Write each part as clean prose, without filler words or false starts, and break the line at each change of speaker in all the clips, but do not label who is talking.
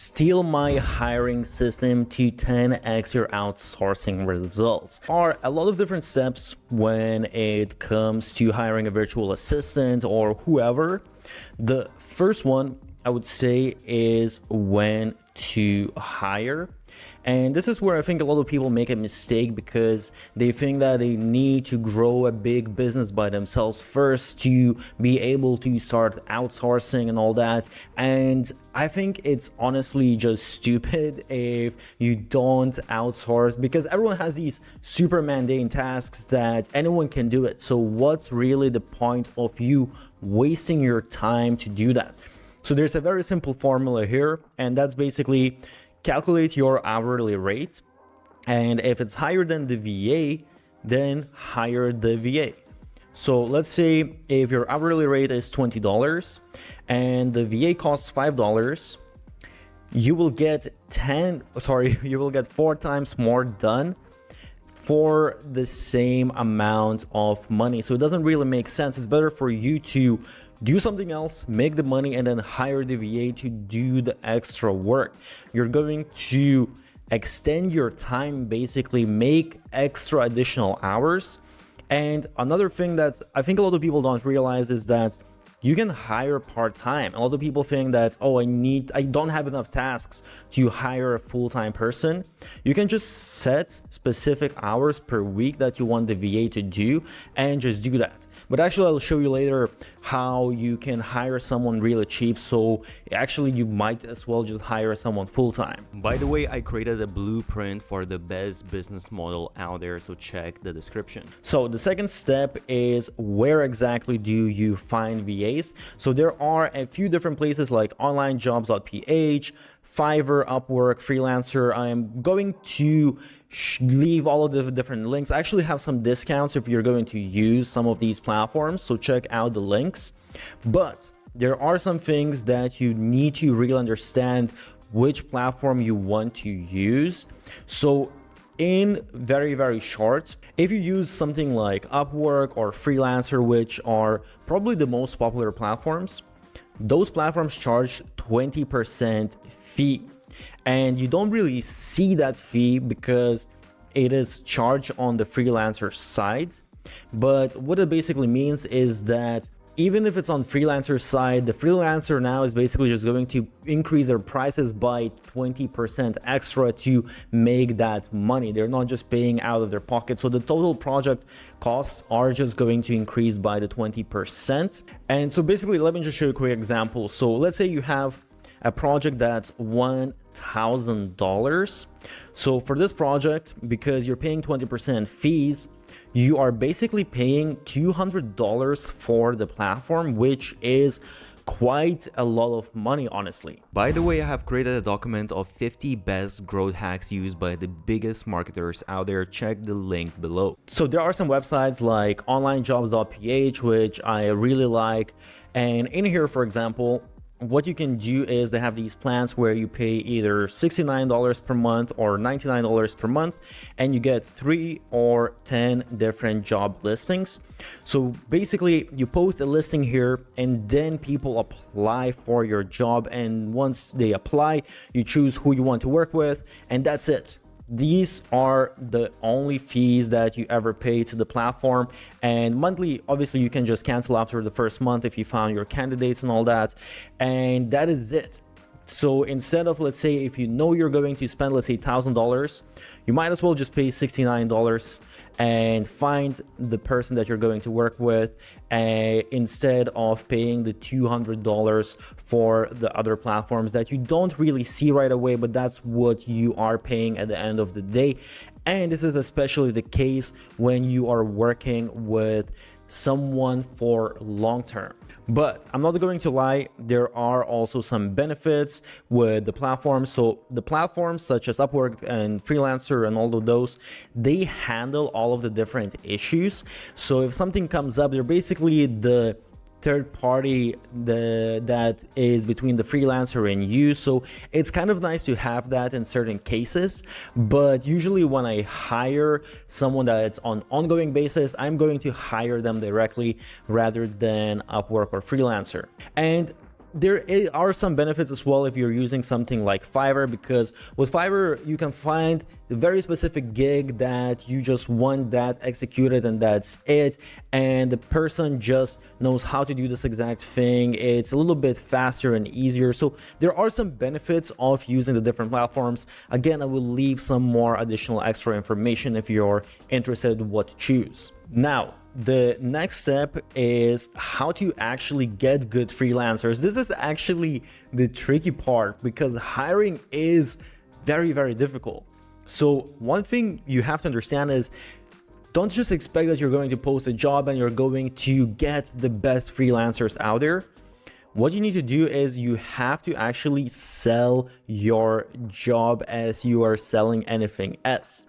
steal my hiring system to 10x your outsourcing results. There are a lot of different steps when it comes to hiring a virtual assistant or whoever. The first one I would say is when to hire. And this is where I think a lot of people make a mistake, because they think that they need to grow a big business by themselves first to be able to start outsourcing and all that. And I think it's honestly just stupid if you don't outsource, because everyone has these super mundane tasks that anyone can do it. So what's really the point of you wasting your time to do that? So there's a very simple formula here, and that's basically calculate your hourly rate, and if it's higher than the VA, then hire the VA. So let's say if your hourly rate is $20 and the VA costs $5, you will get 4 times more done for the same amount of money. So it doesn't really make sense. It's better for you to do something else, make the money, and then hire the VA to do the extra work. You're going to extend your time, basically make extra additional hours. And another thing that I think a lot of people don't realize is that you can hire part-time. A lot of people think that, oh, I don't have enough tasks to hire a full-time person. You can just set specific hours per week that you want the VA to do and just do that. But actually, I'll show you later how you can hire someone really cheap. So actually, you might as well just hire someone full-time. By the way, I created a blueprint for the best business model out there, so check the description. So the second step is, where exactly do you find VAs? So there are a few different places like onlinejobs.ph, Fiverr, Upwork, Freelancer. I'm going to leave all of the different links. I actually have some discounts if you're going to use some of these platforms, so check out the links. But there are some things that you need to really understand which platform you want to use. So in very short, if you use something like Upwork or Freelancer, which are probably the most popular platforms, those platforms charge 20% fee. And you don't really see that fee because it is charged on the freelancer side. But what it basically means is that even if it's on freelancer side, the freelancer now is basically just going to increase their prices by 20% extra to make that money. They're not just paying out of their pocket. So the total project costs are just going to increase by the 20%. And so basically, let me just show you a quick example. So let's say you have a project that's $1,000. So for this project, because you're paying 20% fees, you are basically paying $200 for the platform, which is quite a lot of money, honestly. By the way, I have created a document of 50 best growth hacks used by the biggest marketers out there. Check the link below. So there are some websites like onlinejobs.ph, which I really like. And in here, for example, what you can do is they have these plans where you pay either $69 per month or $99 per month, and you get 3 or 10 different job listings. So basically, you post a listing here and then people apply for your job. And once they apply, you choose who you want to work with, and that's it. These are the only fees that you ever pay to the platform. And monthly, obviously, you can just cancel after the first month if you found your candidates and all that. And that is it. So instead of, let's say, if you know you're going to spend, let's say, $1,000, you might as well just pay $69 and find the person that you're going to work with, instead of paying the $200 for the other platforms that you don't really see right away, but that's what you are paying at the end of the day. And this is especially the case when you are working with someone for long term. But I'm not going to lie, there are also some benefits with the platform. So the platforms such as Upwork and Freelancer and all of those, they handle all of the different issues. So if something comes up, they're basically the third party that is between the freelancer and you. So it's kind of nice to have that in certain cases, but usually when I hire someone that's on ongoing basis, I'm going to hire them directly rather than Upwork or Freelancer. And are some benefits as well if you're using something like Fiverr, because with Fiverr you can find the very specific gig that you just want that executed, and that's it, and the person just knows how to do this exact thing. It's a little bit faster and easier. So there are some benefits of using the different platforms. Again, I will leave some more additional extra information if you're interested in what to choose. Now, the next step is how to actually get good freelancers. This is actually the tricky part, because hiring is very, very difficult. So one thing you have to understand is, don't just expect that you're going to post a job and you're going to get the best freelancers out there. What you need to do is you have to actually sell your job as you are selling anything else.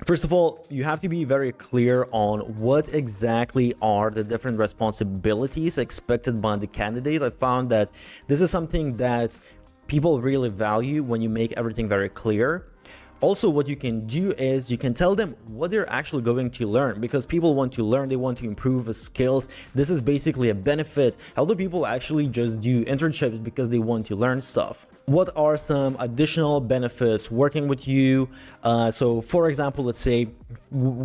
First of all, you have to be very clear on what exactly are the different responsibilities expected by the candidate. I found that this is something that people really value when you make everything very clear. Also, what you can do is you can tell them what they're actually going to learn, because people want to learn, they want to improve the skills. This is basically a benefit. A lot of people actually just do internships because they want to learn stuff. What are some additional benefits working with you? So for example, let's say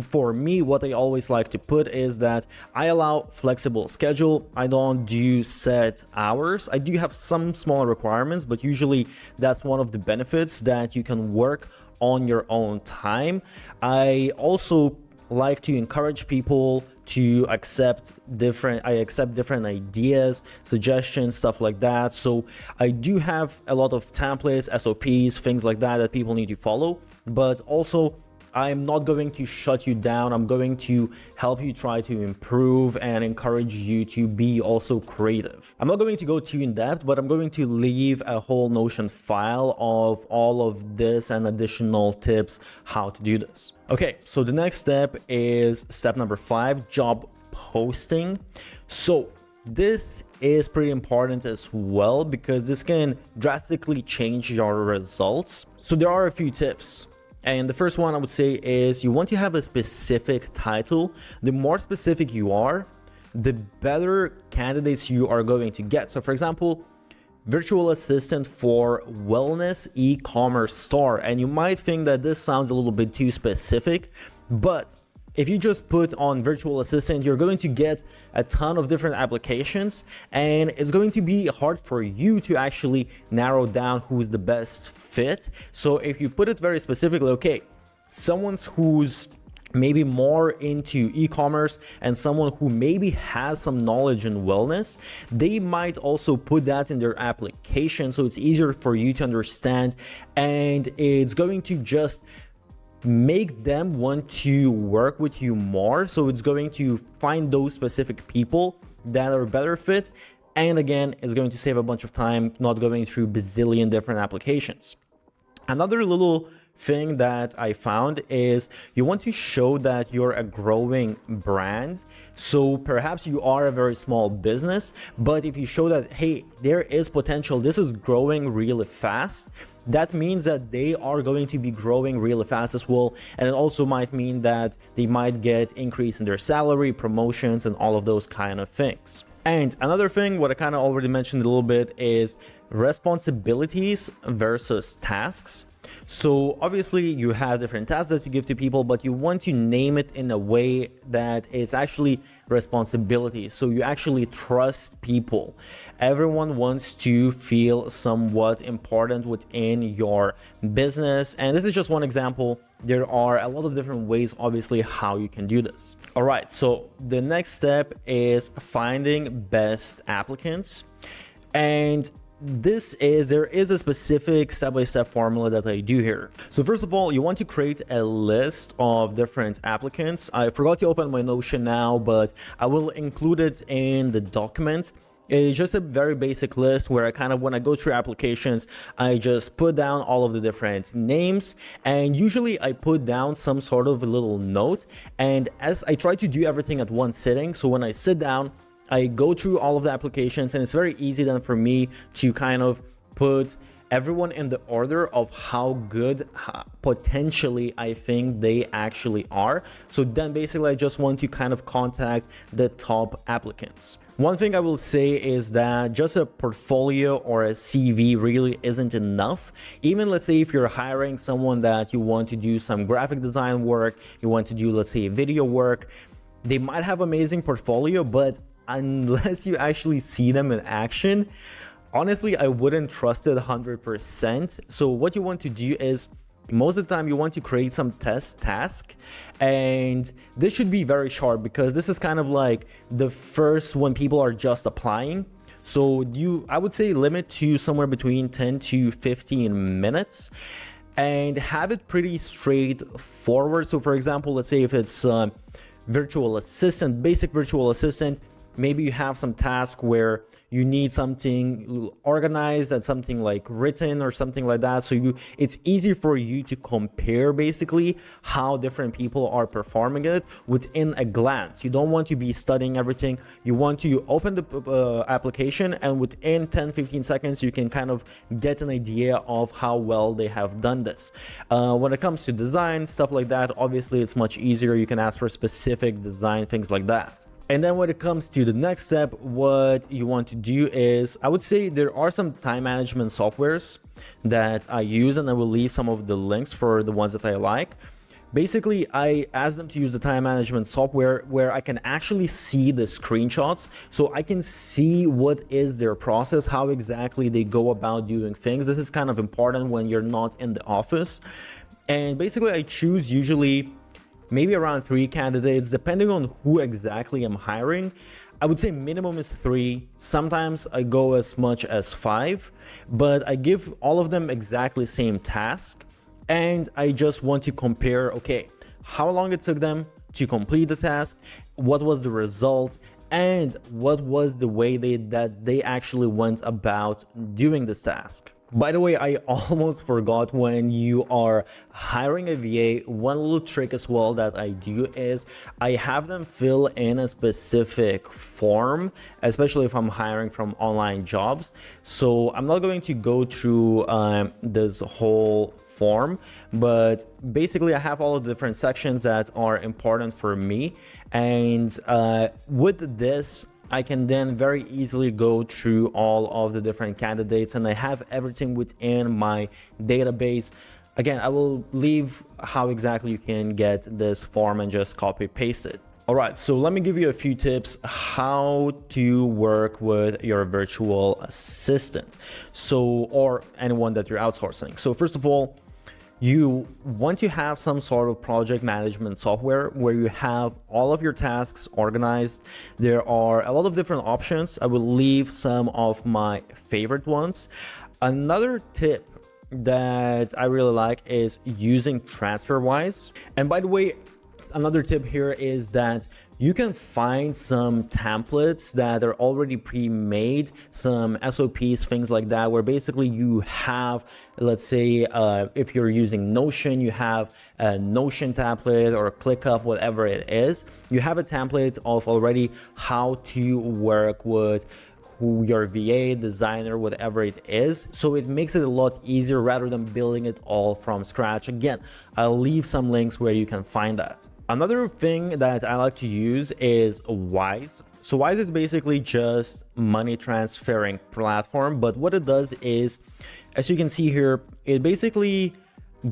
for me, what I always like to put is that I allow flexible schedule. I don't do set hours. I do have some small requirements, but usually that's one of the benefits, that you can work on your own time. I also like to encourage people to accept different ideas, suggestions, stuff like that. So I do have a lot of templates, SOPs, things like that people need to follow, but also I'm not going to shut you down. I'm going to help you try to improve and encourage you to be also creative. I'm not going to go too in depth, but I'm going to leave a whole Notion file of all of this and additional tips how to do this. Okay, so the next step is step number 5, job posting. So this is pretty important as well, because this can drastically change your results. So there are a few tips. And the first one I would say is you want to have a specific title. The more specific you are, the better candidates you are going to get. So for example, virtual assistant for wellness e-commerce store. And you might think that this sounds a little bit too specific, but if you just put on virtual assistant, you're going to get a ton of different applications, and it's going to be hard for you to actually narrow down who's the best fit. So if you put it very specifically, okay, someone who's maybe more into e-commerce and someone who maybe has some knowledge in wellness, they might also put that in their application, so it's easier for you to understand, and it's going to just make them want to work with you more. So it's going to find those specific people that are better fit, and again, it's going to save a bunch of time not going through bazillion different applications. Another little thing that I found is you want to show that you're a growing brand. So perhaps you are a very small business, but if you show that, hey, there is potential, this is growing really fast, that means that they are going to be growing really fast as well. And it also might mean that they might get increase in their salary, promotions, and all of those kind of things. And another thing, what I kind of already mentioned a little bit, is responsibilities versus tasks. So obviously you have different tasks that you give to people, but you want to name it in a way that it's actually responsibility. So you actually trust people. Everyone wants to feel somewhat important within your business. And this is just one example. There are a lot of different ways, obviously, how you can do this. All right, so the next step is finding best applicants. And there is a specific step-by-step formula that I do here. So first of all, you want to create a list of different applicants. I forgot to open my Notion now, but I will include it in the document. It's just a very basic list where when I go through applications, I just put down all of the different names, and usually I put down some sort of a little note. And as I try to do everything at one sitting, so when I sit down, I go through all of the applications, and it's very easy then for me to put everyone in the order of how good potentially I think they actually are. So then basically I just want to contact the top applicants. One thing I will say is that just a portfolio or a CV really isn't enough. Even let's say if you're hiring someone that you want to do some graphic design work, you want to do, let's say, video work, they might have amazing portfolio, but unless you actually see them in action, honestly, I wouldn't trust it 100%. So what you want to do is, most of the time you want to create some test task, and this should be very sharp because this is kind of like the first when people are just applying. So I would say limit to somewhere between 10 to 15 minutes and have it pretty straightforward. So for example, let's say if it's virtual assistant, basic virtual assistant, maybe you have some task where you need something organized and something like written or something like that. So it's easy for you to compare basically how different people are performing it within a glance. You don't want to be studying everything. You want to open the application, and within 10-15 seconds you can kind of get an idea of how well they have done this. When it comes to design, stuff like that, obviously it's much easier. You can ask for specific design, things like that. And then when it comes to the next step, what you want to do is, I would say there are some time management softwares that I use, and I will leave some of the links for the ones that I like. Basically, I ask them to use the time management software where I can actually see the screenshots, so I can see what is their process, how exactly they go about doing things. This is kind of important when you're not in the office. And basically, I choose usually maybe around 3 candidates, depending on who exactly I'm hiring. I would say minimum is 3. Sometimes I go as much as 5, but I give all of them exactly same task. And I just want to compare, okay, how long it took them to complete the task, what was the result, and what was the way that they actually went about doing this task. By the way, I almost forgot, when you are hiring a VA, one little trick as well that I do is I have them fill in a specific form, especially if I'm hiring from online jobs. So I'm not going to go through this whole form, but basically I have all of the different sections that are important for me, and with this I can then very easily go through all of the different candidates, and I have everything within my database. Again, I will leave how exactly you can get this form and just copy paste it. All right, so let me give you a few tips how to work with your virtual assistant, or anyone that you're outsourcing. So first of all, you want to have some sort of project management software where you have all of your tasks organized. There are a lot of different options. I will leave some of my favorite ones. Another tip that I really like is using TransferWise. And by the way, another tip here is that you can find some templates that are already pre-made, some SOPs, things like that, where basically you have, let's say, if you're using Notion, you have a Notion template or ClickUp, whatever it is. You have a template of already how to work with who your VA, designer, whatever it is. So it makes it a lot easier rather than building it all from scratch. Again, I'll leave some links where you can find that. Another thing that I like to use is Wise. So Wise is basically just money transferring platform, but what it does is, as you can see here, it basically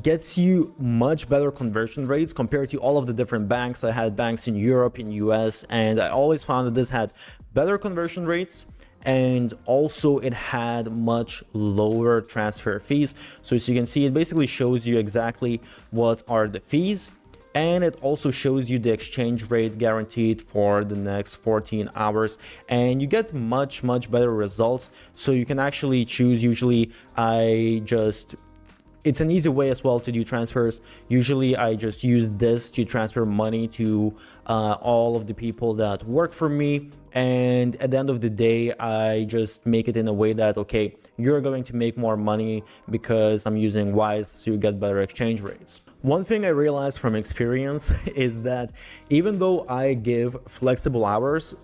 gets you much better conversion rates compared to all of the different banks. I had banks in Europe, in US, and I always found that this had better conversion rates, and also it had much lower transfer fees. So as you can see, it basically shows you exactly what are the fees, and it also shows you the exchange rate guaranteed for the next 14 hours, and you get much better results. So you can actually choose, usually it's an easy way as well to do transfers. Usually I just use this to transfer money to all of the people that work for me, and at the end of the day I just make it in a way that, okay, you're going to make more money because I'm using Wise, so you get better exchange rates. One thing I realized from experience is that even though I give flexible hours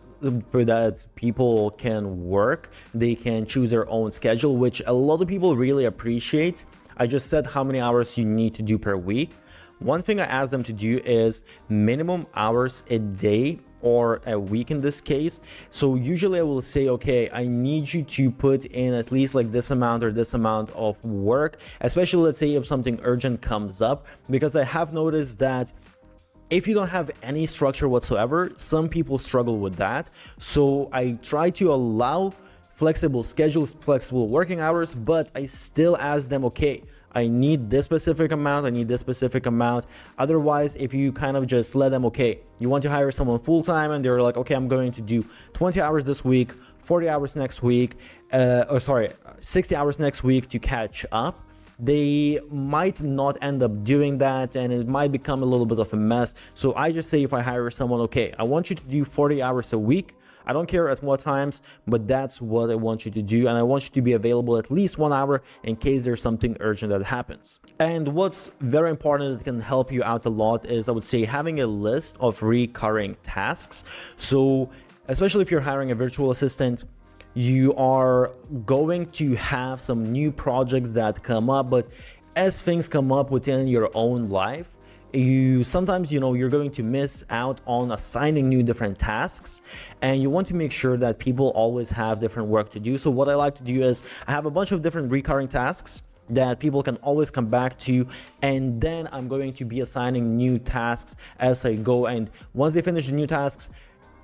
for that people can work, they can choose their own schedule, which a lot of people really appreciate. I just said how many hours you need to do per week. One thing I ask them to do is minimum hours a day or a week in this case. So usually I will say, okay, I need you to put in at least like this amount or this amount of work, especially let's say if something urgent comes up, because I have noticed that if you don't have any structure whatsoever, some people struggle with that. So I try to allow flexible schedules, flexible working hours, but I still ask them, okay, I need this specific amount, I need this specific amount. Otherwise, if you kind of just let them, okay, you want to hire someone full-time and they're like, okay, I'm going to do 20 hours this week, 40 hours next week, 60 hours next week to catch up, they might not end up doing that and it might become a little bit of a mess. So I just say, if I hire someone, okay, I want you to do 40 hours a week. I don't care at what times, but that's what I want you to do. And I want you to be available at least 1 hour in case there's something urgent that happens. And what's very important that can help you out a lot is, I would say, having a list of recurring tasks. So especially if you're hiring a virtual assistant, you are going to have some new projects that come up, but as things come up within your own life, you sometimes, you're going to miss out on assigning new different tasks, and you want to make sure that people always have different work to do. So what I like to do is I have a bunch of different recurring tasks that people can always come back to, and then I'm going to be assigning new tasks as I go. And once they finish the new tasks,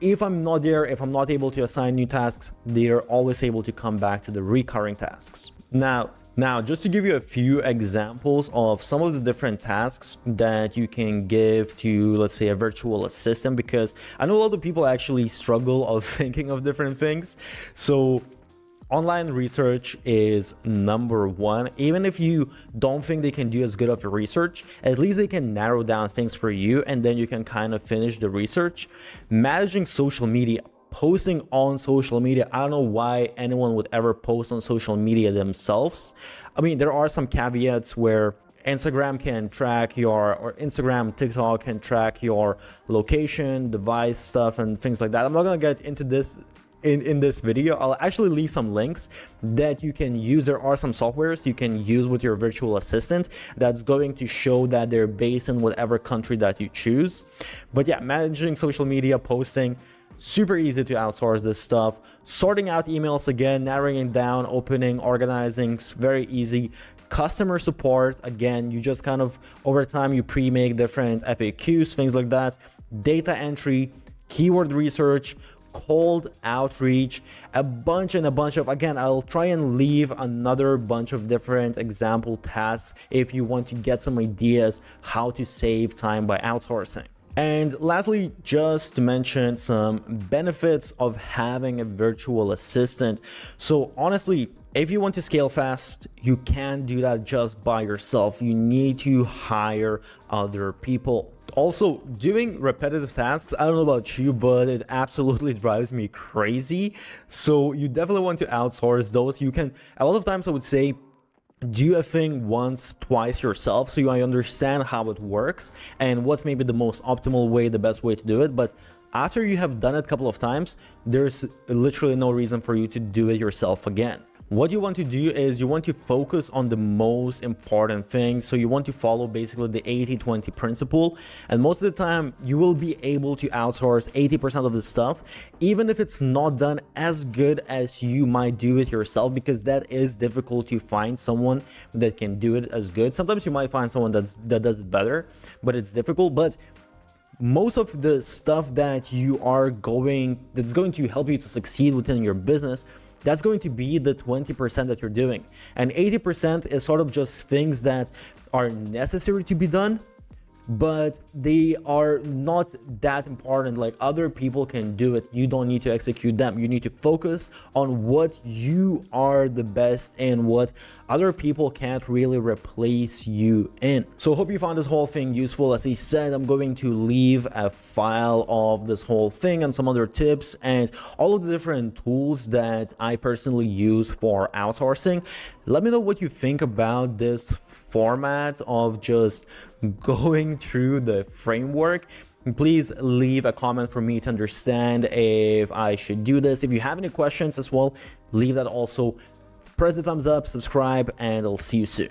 if I'm not there, if I'm not able to assign new tasks, they're always able to come back to the recurring tasks. Now, just to give you a few examples of some of the different tasks that you can give to, let's say, a virtual assistant, because I know a lot of people actually struggle of thinking of different things. So online research is number one. Even if you don't think they can do as good of a research, at least they can narrow down things for you, and then you can kind of finish the research. Managing social media, posting on social media. I don't know why anyone would ever post on social media themselves. I mean, there are some caveats where Instagram can track or Instagram, TikTok can track your location, device stuff, and things like that. I'm not gonna get into this in this video. I'll actually leave some links that you can use. There are some softwares you can use with your virtual assistant that's going to show that they're based in whatever country that you choose. But yeah, managing social media, posting, super easy to outsource this stuff. Sorting out emails, again, narrowing it down, opening, organizing, very easy. Customer support, again, you just kind of over time you pre-make different FAQs, things like that. Data entry, keyword research, cold outreach, a bunch of, again, I'll try and leave another bunch of different example tasks if you want to get some ideas how to save time by outsourcing. And lastly, just to mention some benefits of having a virtual assistant. So honestly, if you want to scale fast, you can't do that just by yourself. You need to hire other people. Also, doing repetitive tasks, I don't know about you, but it absolutely drives me crazy. So you definitely want to outsource those. You can, a lot of times I would say, do a thing once, twice yourself, so you understand how it works and what's maybe the most optimal way, the best way to do it. But after you have done it a couple of times, there's literally no reason for you to do it yourself again. What you want to do is you want to focus on the most important things. So you want to follow basically the 80-20 principle. And most of the time you will be able to outsource 80% of the stuff, even if it's not done as good as you might do it yourself, because that is difficult to find someone that can do it as good. Sometimes you might find someone that does it better, but it's difficult. But most of the stuff that that's going to help you to succeed within your business, that's going to be the 20% that you're doing. And 80% is sort of just things that are necessary to be done, but they are not that important. Like, other people can do it. You don't need to execute them. You need to focus on what you are the best in, what other people can't really replace you in. So hope you found this whole thing useful. As I said, I'm going to leave a file of this whole thing and some other tips and all of the different tools that I personally use for outsourcing. Let me know what you think about this format of just going through the framework. Please leave a comment for me to understand if I should do this. If you have any questions as well, leave that also. Press the thumbs up, subscribe, and I'll see you soon.